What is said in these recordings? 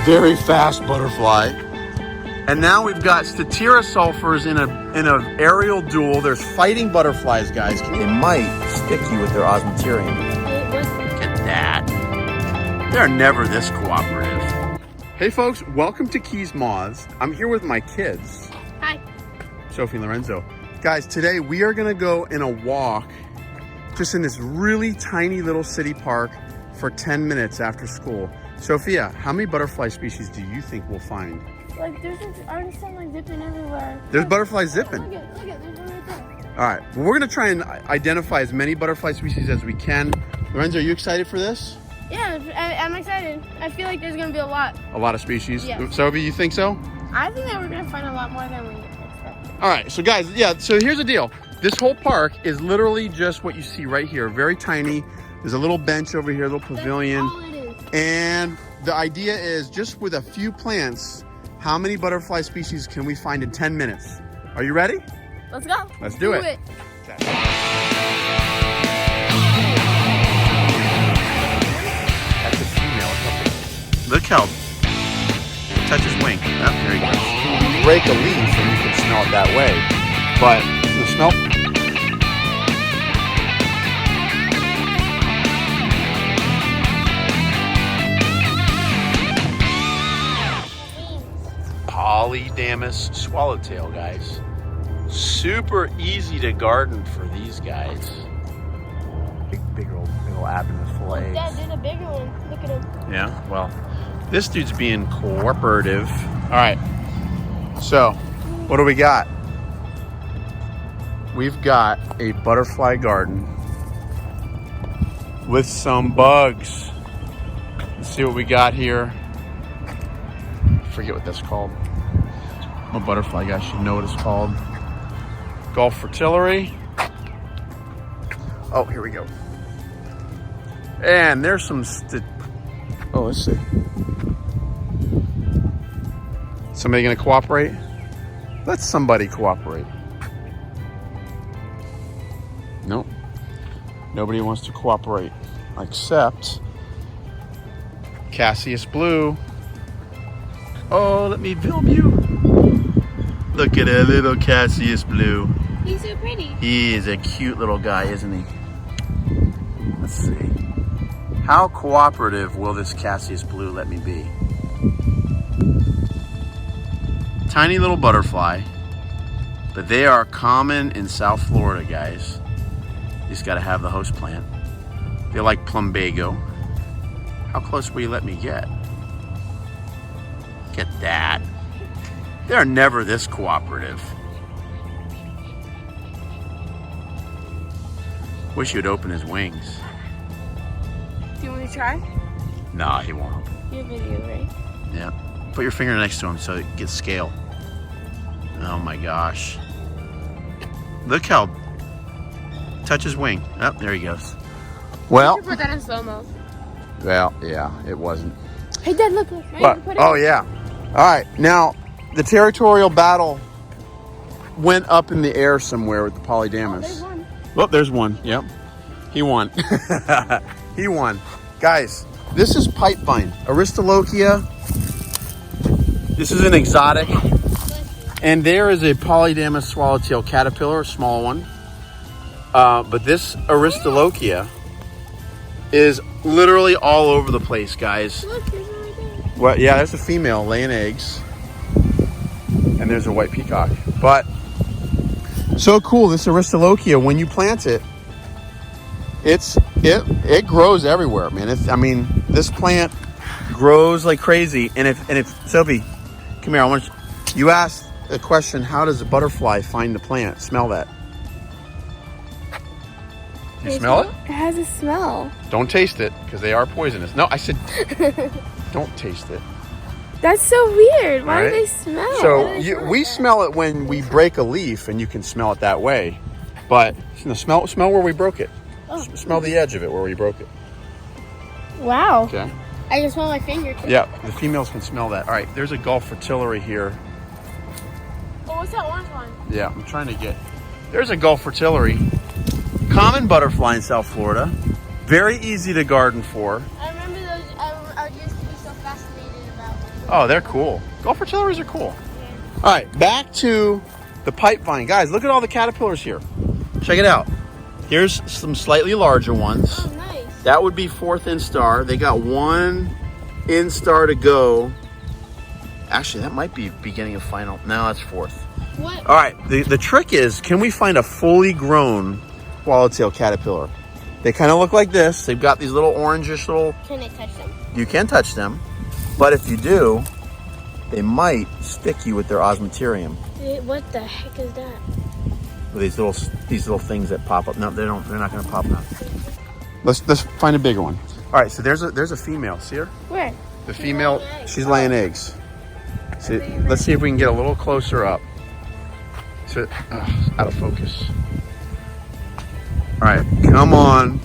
very fast butterfly. And now we've got Statira in a aerial duel. There's fighting butterflies, guys. They might stick you with their osmeterium. Look at that. They're never this cooperative. Hey folks, welcome to Keys Moths. I'm here with my kids. Hi. Sophie and Lorenzo. Guys, today we are gonna go in a walk just in this really tiny little city park for 10 minutes after school. Sophia, how many butterfly species do you think we'll find? Like, there's already some like zipping everywhere. There's butterflies zipping. Look at, there's one right there. All right, well, we're gonna try and identify as many butterfly species as we can. Lorenzo, are you excited for this? Yeah, I'm excited. I feel like there's gonna be a lot. A lot of species? Yeah. Sophie, you think so? I think that we're gonna find a lot more than we expected. All right, so guys, yeah, so here's the deal. This whole park is literally just what you see right here, very tiny. There's a little bench over here, a little pavilion. That's all it is. And the idea is just with a few plants, how many butterfly species can we find in 10 minutes? Are you ready? Let's go. Let's do it. Okay. That's a female. Look how touch his wing. Oh, there he goes. You break a leaf and you can smell it that way. But the smell. Polydamus swallowtail, guys. Super easy to garden for these guys. Big old abdomen full of eggs. Dad, there's a bigger one. Look at him. Yeah, well, this dude's being cooperative. All right, so what do we got? We've got a butterfly garden with some bugs. Let's see what we got here. I forget what that's called. I'm a butterfly guy, should know what it's called. Gulf fritillary. Oh, here we go. And there's some oh, let's see. Somebody gonna cooperate? Let somebody cooperate. Nope. Nobody wants to cooperate except Cassius Blue. Oh, let me film you. Look at that little Cassius Blue. He's so pretty. He is a cute little guy, isn't he? Let's see. How cooperative will this Cassius Blue let me be? Tiny little butterfly, but they are common in South Florida, guys. You just gotta have the host plant. They like plumbago. How close will you let me get? Look at that. They're never this cooperative. Wish you'd open his wings. Do you want to try? Nah, he won't open. Your video, right? Yeah. Put your finger next to him so it gets scale. Oh my gosh. Look how touch his wing. Oh, there he goes. Well. You should put that in slow-mo. Well, yeah, it wasn't. Hey, Dad, look. But, oh yeah. All right, now the territorial battle went up in the air somewhere with the Polydamus. Oh, there's one. Well, there's one. Yep, he won. He won, guys. This is Pipevine, Aristolochia. This is an exotic, and there is a Polydamus swallowtail caterpillar, a small one. But this Aristolochia is literally all over the place, guys. Look, there's one right there. Well, yeah, there's a female laying eggs, and there's a white peacock. But so cool, this Aristolochia. When you plant it, it grows everywhere, man. I mean, this plant grows like crazy. And if Sophie, come here, I want you asked the question: how does a butterfly find the plant? Smell that. You smell it? It has a smell. Don't taste it, because they are poisonous. No, I said don't taste it. That's so weird. Why Right? do they smell? So we smell it when we break a leaf, and you can smell it that way. But smell where we broke it. Oh. Smell the edge of it where we broke it. Wow. Okay. I just smell my finger. Yeah, the females can smell that. All right, there's a Gulf fritillary here. Oh, what's that orange one? Yeah, I'm trying to get. There's a Gulf fritillary. Common butterfly in South Florida. Very easy to garden for. I remember those. I used to be so fascinated about Oh, they're cool. Gopher chillies are cool. All right, back to the pipevine. Guys, look at all the caterpillars here. Check it out. Here's some slightly larger ones. Oh, nice. That would be 4th instar. They got 1 instar to go. Actually, that might be beginning of final. No, that's 4th. What? All right, the trick is, can we find a fully grown swallowtail caterpillar? They kind of look like this. They've got these little orangish little... Can I touch them? You can touch them, but if you do, they might stick you with their osmeterium. What the heck is that? These little things that pop up. No, they don't. They're not going to pop up. Let's find a bigger one. All right, so there's a female. See her? Where? The female. She's laying eggs. See, let's see if we can get a little closer up. So, out of focus. All right, come on,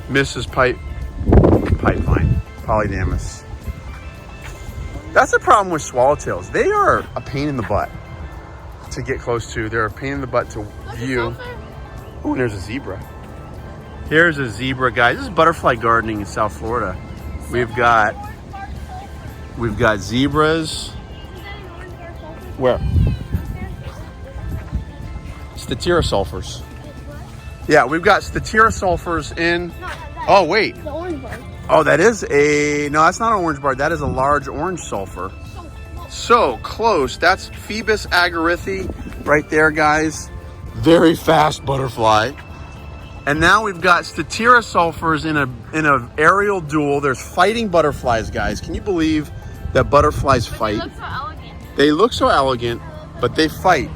Mrs. Pipevine, Polydamas. That's the problem with swallowtails. They are a pain in the butt to get close to. They're a pain in the butt to view. Oh, and there's a zebra. Here's a zebra, guys. This is butterfly gardening in South Florida. We've got zebras. Where? Statirasulfurs. Yeah, we've got statirasulfurs in. Oh, wait. The orange one. Oh, that is no, that's not an orange bark. That is a large orange sulfur. So close. That's Phoebus agarithe right there, guys. Very fast butterfly. And now we've got statirasulfurs in a aerial duel. There's fighting butterflies, guys. Can you believe that butterflies fight? They look so elegant. They look so elegant, but they fight.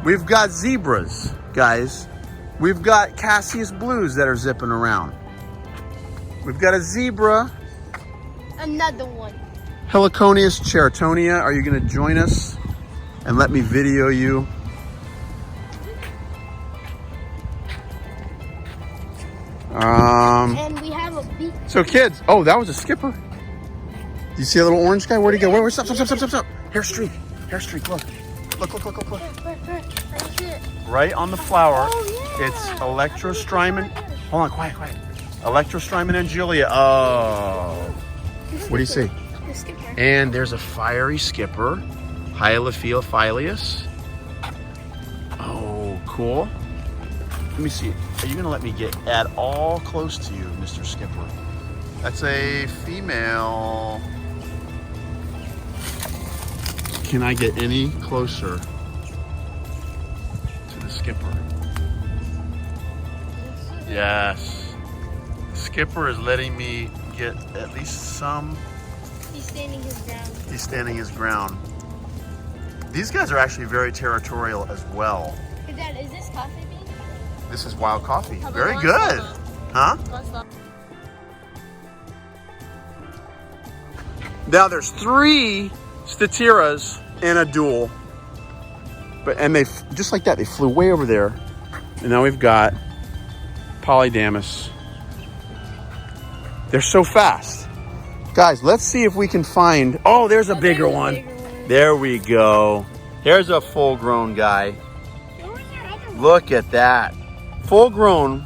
We've got zebras, guys. We've got Cassius blues that are zipping around. We've got a zebra. Another one. Heliconius cheratonia. Are you going to join us and let me video you? And we have a beak. So kids, oh, that was a skipper. Do you see a little orange guy? Where'd he go? Where? Stop. Hair streak, look. Look. I see it. Right on the flower. Oh, yeah. It's Electrostryman. Hold on, quiet. Electrostryman and Julia. Oh. What do you see? The skipper. And there's a fiery skipper, Hyalophilius. Oh, cool. Let me see. Are you going to let me get at all close to you, Mr. Skipper? That's a female. Can I get any closer to the skipper? Yes. The skipper is letting me get at least some. He's standing his ground. He's standing his ground. These guys are actually very territorial as well. Is this coffee bean? This is wild coffee. How about Very one good. solo? Huh? One solo. Now there's 3 statiras in a duel. And they, just like that, they flew way over there. And now we've got Polydamas. They're so fast. Guys, let's see if we can find, oh, there's a bigger one. There we go. Here's a full-grown guy. Look at that. Full-grown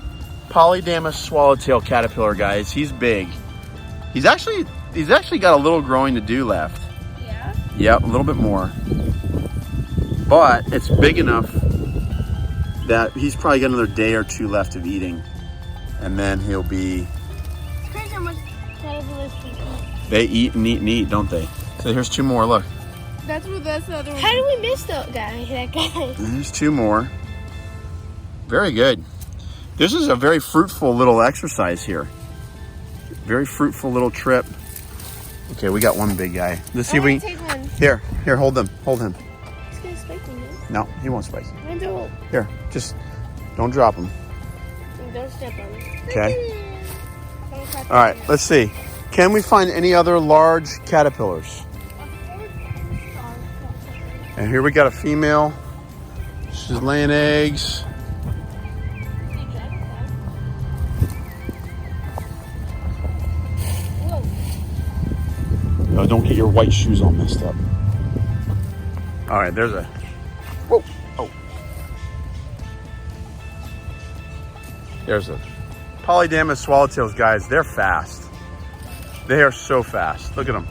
Polydamas swallowtail caterpillar, guys. He's big. He's actually got a little growing to do left. Yeah? Yep, a little bit more. But it's big enough that he's probably got another day or 2 left of eating. And then he'll be... It's crazy how much caterpillars can eat. They eat and eat and eat, don't they? So here's 2 more, look. That's the other one. How do we miss that guy? There's 2 more. Very good. This is a very fruitful little exercise here. Very fruitful little trip. Okay, we got one big guy. Let's see if we take one. Here, hold him. He's gonna spike me. No, he won't spike you. I don't. Here, just don't drop him. Don't step on me. Okay. All right, let's see. Can we find any other large caterpillars? And here we got a female. She's laying eggs. No, don't get your white shoes all messed up. All right, there's a... Whoa. Oh. There's a... Polydamas swallowtails, guys. They're fast. They are so fast. Look at them.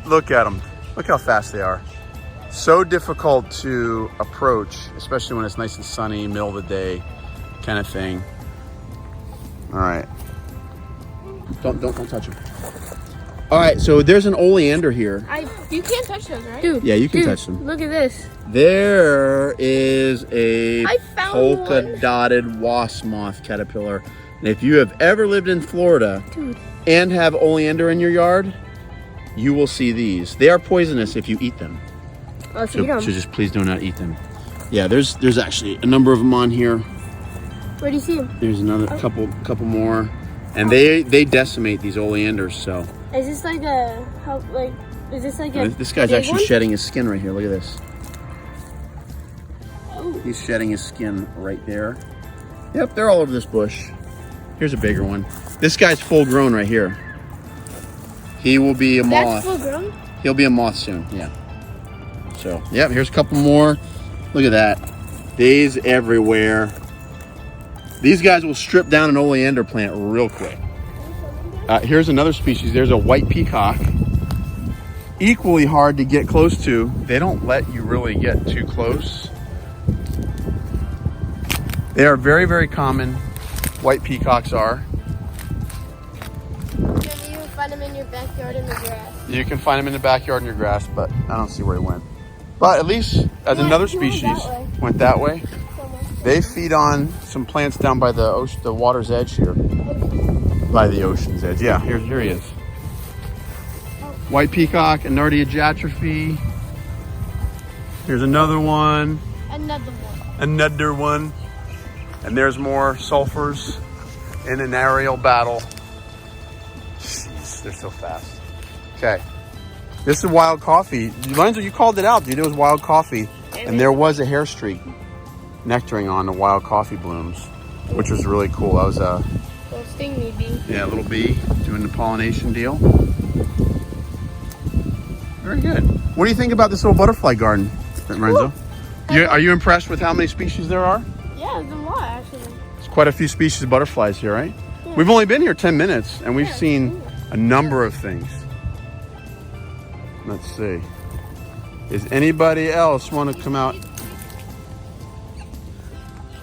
Look at them. Look how fast they are. So difficult to approach, especially when it's nice and sunny, middle of the day kind of thing. All right. Don't touch them. All right, so there's an oleander here. You can't touch those, right? Dude. Yeah, you can touch them. Look at this. There is a polka one. dotted wasp moth caterpillar. And if you have ever lived in Florida and have oleander in your yard, you will see these. They are poisonous if you eat them. Oh, So just please do not eat them. Yeah, there's actually a number of them on here. Where do you see them? There's another couple more. And they decimate these oleanders, so. Is this like This guy's actually shedding his skin right here. Look at this. Oh. He's shedding his skin right there. Yep, they're all over this bush. Here's a bigger one. This guy's full grown right here. He will be a moth. That's full grown? He'll be a moth soon, yeah. So, yep, here's a couple more. Look at that. Days everywhere. These guys will strip down an oleander plant real quick. Here's another species. There's a white peacock. Equally hard to get close to. They don't let you really get too close. They are very, very common. White peacocks are. Can you find them in your backyard in the grass? You can find them in the backyard in your grass, but I don't see where he went. But at least as another species went that way. They feed on some plants down by the ocean, the water's edge here. By the ocean's edge. Yeah, here he is. White peacock, Anardia jatrophy. Here's another one. Another one. And there's more sulfurs in an aerial battle. Jeez, they're so fast. Okay. This is wild coffee. Lorenzo, you called it out, dude. It was wild coffee. And there was a hair streak nectaring on the wild coffee blooms, which was really cool. That was a little sting me bee. Yeah, a little bee doing the pollination deal. Very good. What do you think about this little butterfly garden, Lorenzo? Are you impressed with how many species there are? Yeah, there's a lot actually. There's quite a few species of butterflies here, right? Yeah. We've only been here 10 minutes and we've seen a number of things. Let's see. Does anybody else want to come out?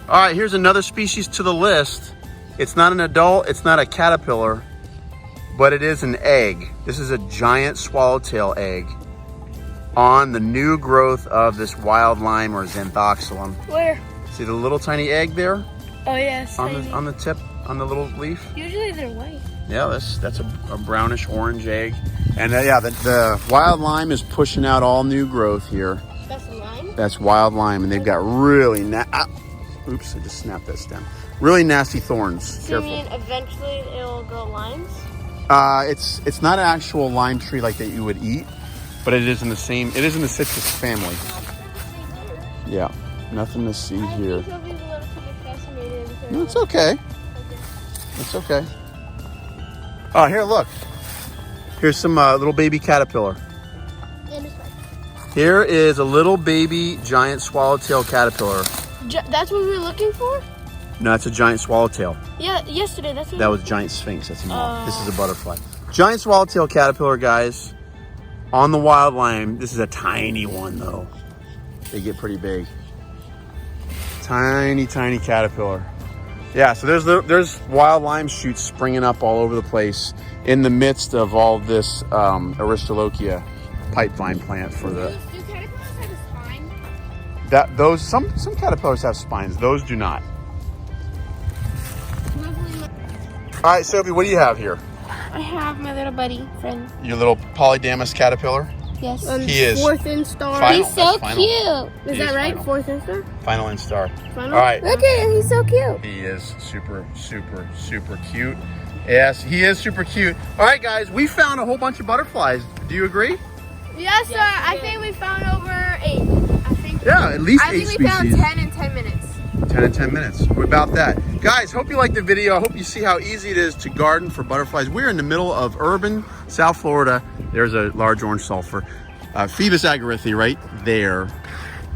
All right, here's another species to the list. It's not an adult, it's not a caterpillar, but it is an egg. This is a giant swallowtail egg on the new growth of this wild lime or xanthoxylum. Where? See the little tiny egg there? Oh yes. On the tip, on the little leaf? Usually they're white. Yeah, that's a brownish orange egg. And yeah, the wild lime is pushing out all new growth here. That's lime? That's wild lime, and they've got really oops, I just snapped that stem. Really nasty thorns. So you mean eventually it'll go limes? It's not an actual lime tree like that you would eat, but it is in the citrus family. Yeah, nothing to see here. No, it's okay. It's okay. Oh, here, look. Here's some little baby caterpillar. Here is a little baby giant swallowtail caterpillar. That's what we were looking for? No, it's a giant swallowtail. Yeah, yesterday. That's what that was giant sphinx. That's a moth. This is a butterfly. Giant swallowtail caterpillar, guys. On the wild lime. This is a tiny one, though. They get pretty big. Tiny, tiny caterpillar. Yeah, so there's wild lime shoots springing up all over the place in the midst of all this Aristolochia pipevine plant for the. Do caterpillars have a spine? Some caterpillars have spines. Those do not. All right, Sophie, what do you have here? I have my little buddy friend. Your little polydamas caterpillar? Yes. He is. Fourth instar. Final. He's so Final. cute. Is that right? Final. Fourth instar? Final instar. Final? All right. Look at him. He's so cute. He is super, super, super cute. Yes, he is super cute. All right, guys, we found a whole bunch of butterflies. Do you agree? Yes, sir. I think we found over 8. Yeah, at least 8 species. I think we found 10 in 10 minutes. 10 in 10 minutes. We're about that. Guys, hope you liked the video. I hope you see how easy it is to garden for butterflies. We're in the middle of urban South Florida. There's a large orange sulfur. Phoebus agarithe right there.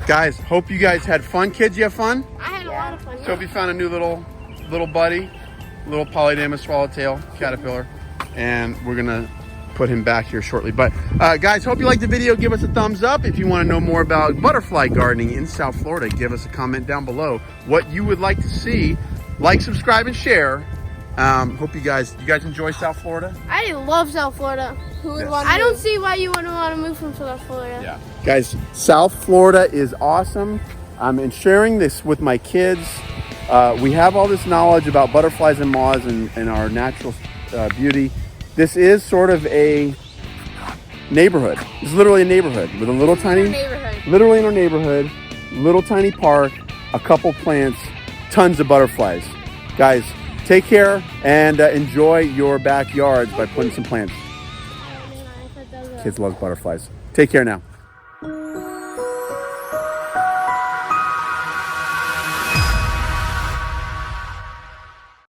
Guys, hope you guys had fun. Kids, you have fun? I had a lot of fun. Sophie found a new little buddy, little polydamas swallowtail caterpillar. And we're gonna put him back here shortly. But guys, hope you liked the video. Give us a thumbs up. If you want to know more about butterfly gardening in South Florida, give us a comment down below what you would like to see. Like, subscribe, and share. Hope you guys enjoy South Florida. I love South Florida. Who would want to I don't see why you wouldn't want to move from South Florida. Yeah, guys, South Florida is awesome. And sharing this with my kids. We have all this knowledge about butterflies and moths and our natural beauty. This is sort of a neighborhood. It's literally a neighborhood with a little tiny, literally in our neighborhood, little tiny park, a couple plants, tons of butterflies. Guys, take care and enjoy your backyards by putting some plants. Kids love butterflies. Take care now.